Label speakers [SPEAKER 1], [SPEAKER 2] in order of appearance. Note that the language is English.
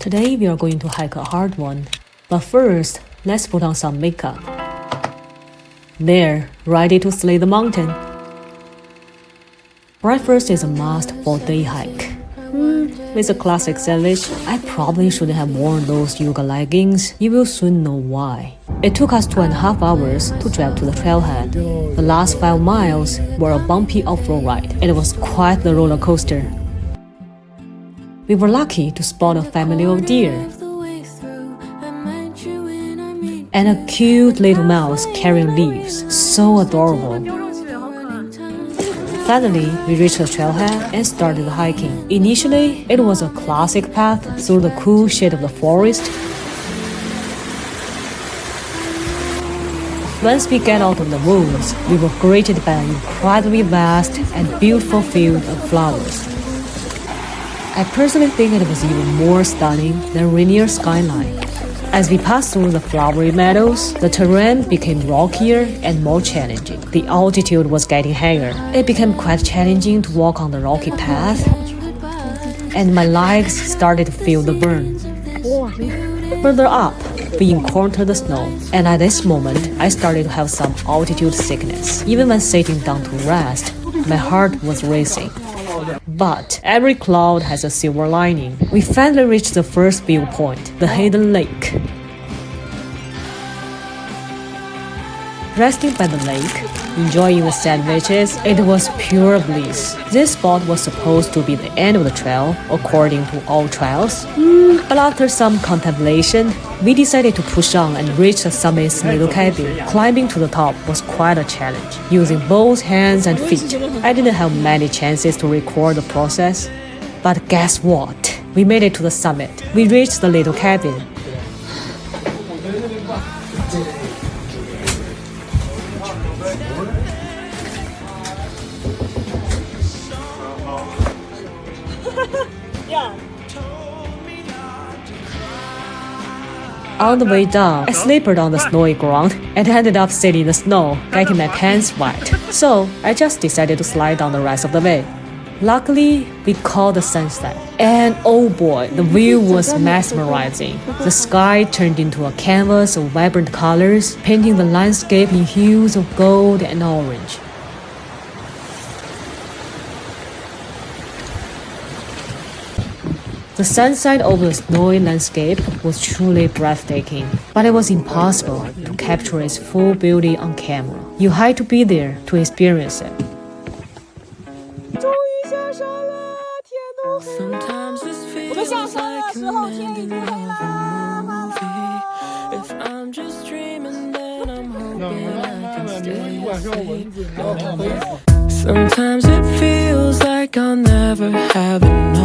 [SPEAKER 1] Today we are going to hike a hard one, but first, let's put on some makeup. There, ready to slay the mountain. Breakfast is a must for day hike. With a classic sandwich, I probably shouldn't have worn those yoga leggings. You will soon know why. It took us 2.5 hours to drive to the trailhead. The last 5 miles were a bumpy off-road ride, and it was quite the roller coaster. We were lucky to spot a family of deer and a cute little mouse carrying leaves. So adorable. Finally, we reached the trailhead and started hiking. Initially, it was a classic path through the cool shade of the forest. Once we got out of the woods, we were greeted by an incredibly vast and beautiful field of flowers. I personally think it was even more stunning than Rainier skyline. As we passed through the flowery meadows, the terrain became rockier and more challenging. The altitude was getting higher. It became quite challenging to walk on the rocky path, and my legs started to feel the burn. Further up, we encountered the snow, and at this moment, I started to have some altitude sickness. Even when sitting down to rest, my heart was racing. But every cloud has a silver lining. We finally reached the first viewpoint, the hidden lake. Resting by the lake, enjoying the sandwiches, it was pure bliss. This spot was supposed to be the end of the trail, according to all trails. But after some contemplation, we decided to push on and reach the summit's little cabin. Climbing to the top was quite a challenge, using both hands and feet. I didn't have many chances to record the process. But guess what? We made it to the summit. We reached the little cabin. On the way down, I slipped on the snowy ground and ended up sitting in the snow, getting my pants wet. So I just decided to slide down the rest of the way. Luckily, we caught the sunset, and oh boy, the view was mesmerizing. The sky turned into a canvas of vibrant colors, painting the landscape in hues of gold and orange. The sunset over the snowy landscape was truly breathtaking, but it was impossible to capture its full beauty on camera. You had to be there to experience it.
[SPEAKER 2] Sometimes it feels like I'll never have enough.